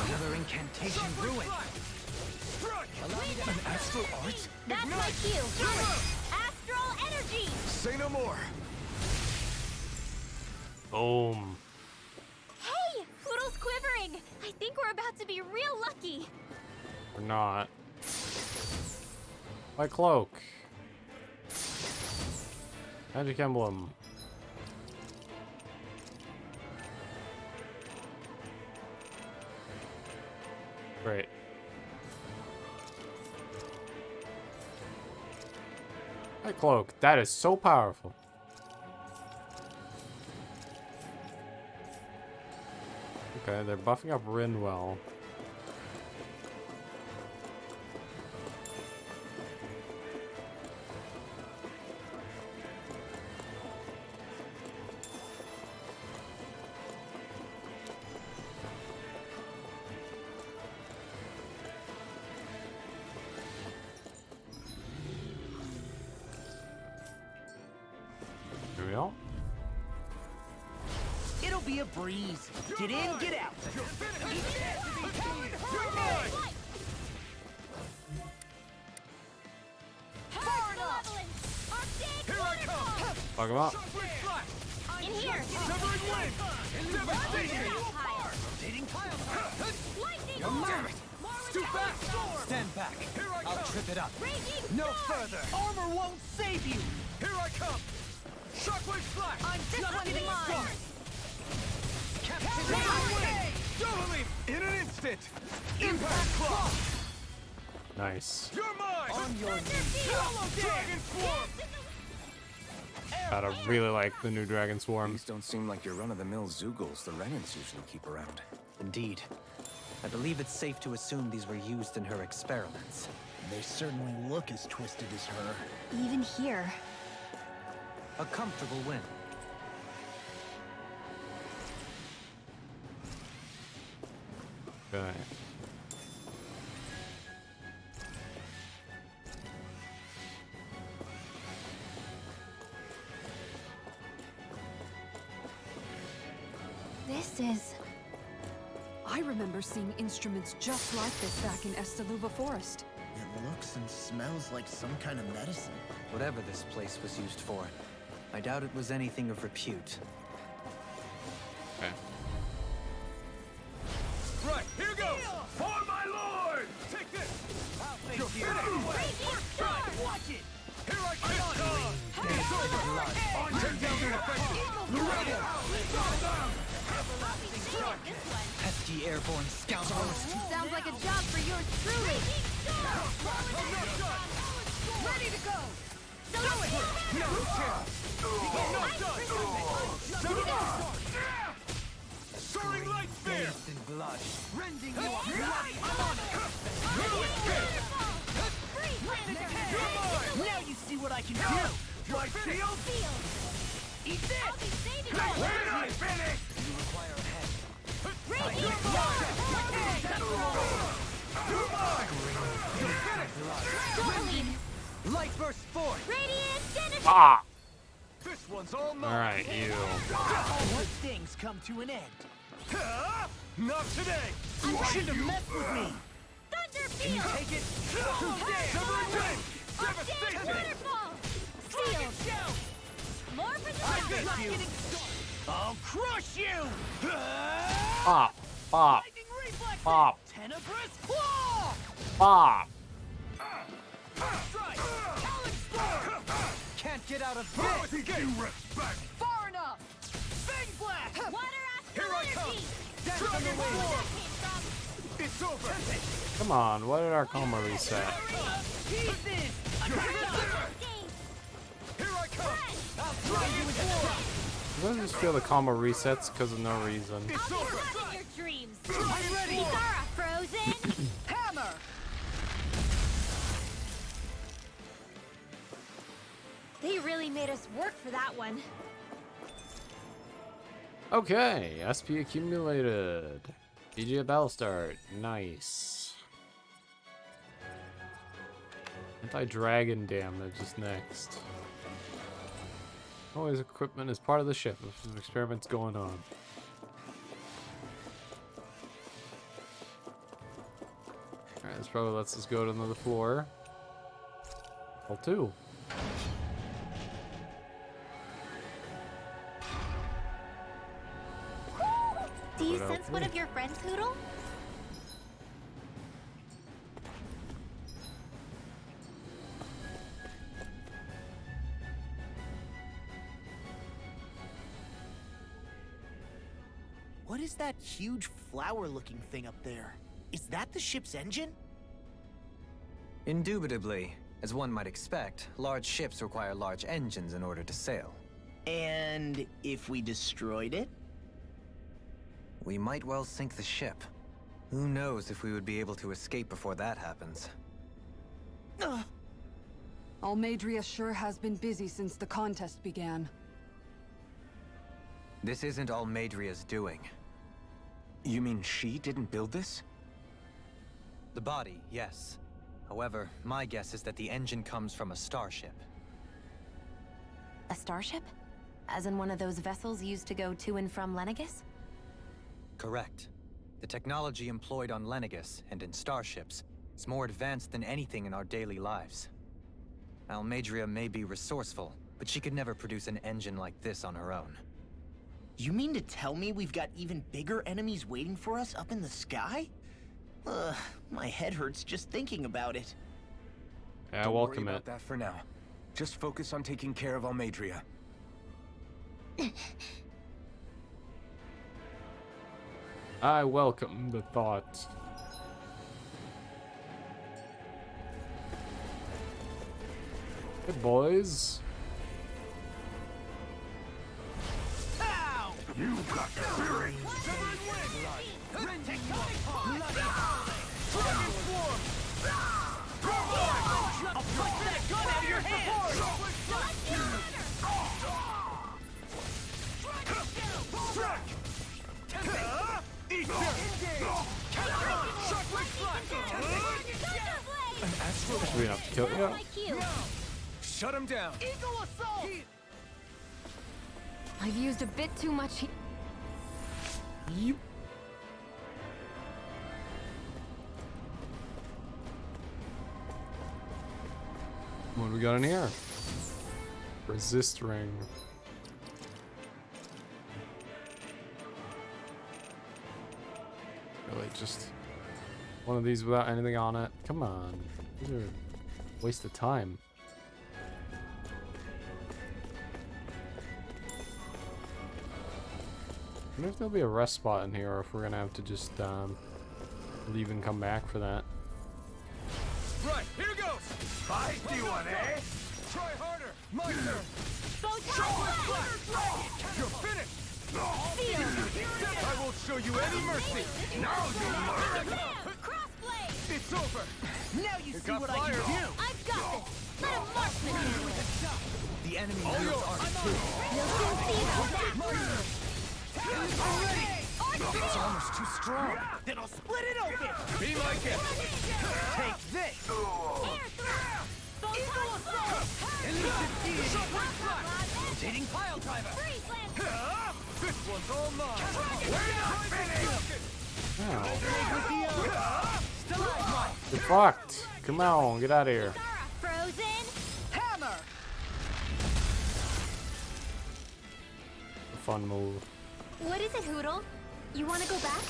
Another incantation ruined. Strike! An astral art? That's my cue. Astral energy. Say no more! Boom. Hey! Poodle's quivering! I think we're about to be real lucky. Or not. My cloak. Magic emblem. Great. My cloak. That is so powerful. Okay, they're buffing up Rinwell. Here we go. It'll be a breeze. Get in, get out. Here I come! Fuck him up. In here. Severing wind! Devastation! Rotating tile. Lightning Damn it! It's too fast! Stand back. Here I I'll come! trip it up. Raging No storm. further. Armor won't save you. Here I come! Shockwave slash! I'm This just one's getting mine. started. Doubling in an instant! Impact Claw! Nice. You're mine! On your Dragon Swarm! God, I really like the new Dragon Swarm. These don't seem like your run-of-the-mill Zoogles the Renans usually keep around. Indeed. I believe it's safe to assume these were used in her experiments. They certainly look as twisted as her. Even here. A comfortable win. Okay. This is... I remember seeing instruments just like this back in Estaluva Forest. It looks and smells like some kind of medicine. Whatever this place was used for, I doubt it was anything of repute. Okay. Right, here goes! For my lord! Take this! You're Airborne scoundrel. Sounds like a job for yours truly. Ready to go. So Soaring light spear! Bathed in blood. Rending you Now you see what I can do! My shield? Eat this! I'll be saving We're not finished! You require a head. Light burst forth. Radiant finish! Ah! This one's all mine! Alright, you. All good things come to an end. Not today! You shouldn't have messed with me! Thunder Can you field! take it? Severing wing! Upstairs Devastation! waterfall! Seal! More for the you. I'll crush you! Pop! Pop! Lightning reflex! Pop! Tenebrous claw! Pop! Strike! Talon storm! Can't get out of How this. is he getting ripped back? Far enough! Fang blast! Water Here I come! energy! Dragon Where wing! that came from? It's over! Come on, what did our coma reset? Pieces! Escape! Here I come! I'll try you with war! I just feel the comma resets because of no reason. I'll be having your dreams! I'm ready! Zara frozen! Hammer! They really made us work for that one. Okay, SP accumulated. BG battle start. Nice. Anti-dragon damage is next. Always equipment is part of the ship if some experiments going on. Alright, this probably lets us go to another floor. Level 2. Do you What sense else? one of your friends, Hoodle? What is that huge flower-looking thing up there? Is that the ship's engine? Indubitably. As one might expect, large ships require large engines in order to sail. And if we destroyed it? We might well sink the ship. Who knows if we would be able to escape before that happens. Almadria sure has been busy since the contest began. This isn't Almadria's doing. You mean she didn't build this? The body, yes. However, my guess is that the engine comes from a starship. A starship? As in one of those vessels used to go to and from Lenegus? Correct. The technology employed on Lenegus and in starships is more advanced than anything in our daily lives. Almadria may be resourceful, but she could never produce an engine like this on her own. You mean to tell me we've got even bigger enemies waiting for us up in the sky? My head hurts just thinking about it. Yeah, Don't welcome worry it. about that for now. Just focus on taking care of Almadria. I welcome the thought. Hey, boys. Ow! You got the spirit! I'll punch that gun out of your hand! Eat Should we not kill you? My cue! Shut him down! Eagle assault! I've used a bit too much. You. What do we got in here? Resist ring. Really, just one of these without anything on it. Come on, these are a waste of time. wonder if there'll be a rest spot in here, or if we're gonna have to just leave and come back for that. Right, here goes! Feisty one, eh? Try harder! My turn! You're finished! I won't show you any mercy! Now you learn! Crossblade! It's over! Now you see got what I fired. can do! I've got this! Let a marksman handle it! The enemy All wields yours. artillery. You'll soon see about that! It's almost too strong. Then I'll split it open. Be my guest! Take this. Rotating pile driver. This one's all mine! We're not finished! Oh. You're fucked. Come on, get out of here. Frozen Hammer. A fun move. What is it, Hoodle? You want to go back?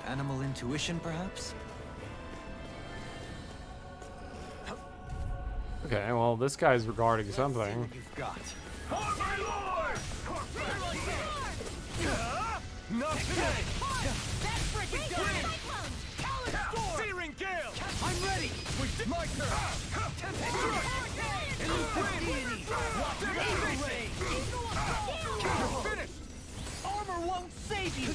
Animal intuition, perhaps? Okay, well, this guy's regarding something. You've got. Oh my lord! Not today! That's freaking done! Searing gale! I'm ready! My turn! You're finished! Armor won't save you.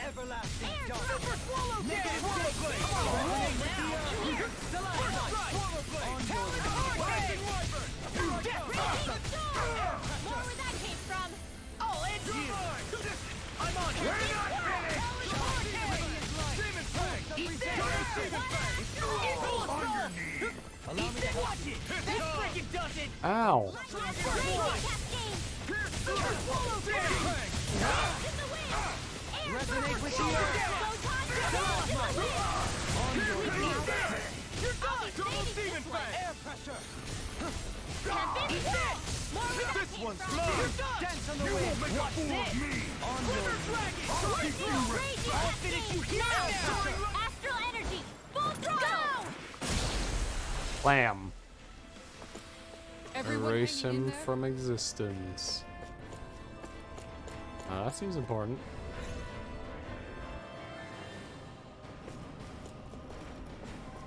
Everlasting dark. Super swallow Negative blade. More where that came from! I'll end you. I'm on it. We're not finished! Demon Fang! Eat this. Demon Fang! Allow me to watch it. This freaking does it. Ow. Super Swallow Demon Fang! Resonate with the earth. You're done! Double Demon Fang! Air pressure. This one's mine! Dance on the You wind. won't make a Watch fool this. of me! On your I'll finish you here. Astral energy! Full throttle! Blam. Everyone Erase hanging in him there? from existence. That seems important.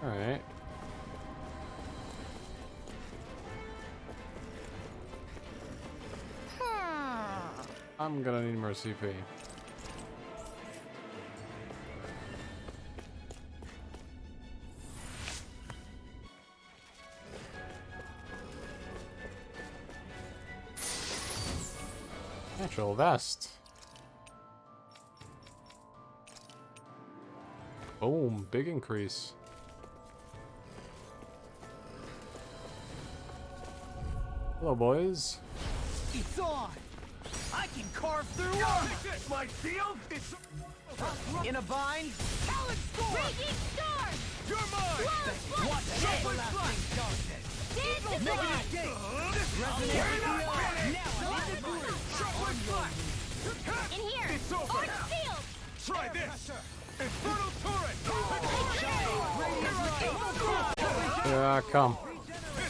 Alright. I'm gonna need more CP. Natural vest. Boom, big increase. Hello, boys. It's on. I can carve through This my shield! It's... in a bind. Talent score. Raging storm! You're mine! Watch it. Everlasting darkness. Dance the Negative blood! gate. Resonate with the earth. Now I'm in the groove. In here! It's over. Arc shield! Try this! Infernal turret! Yeah, come.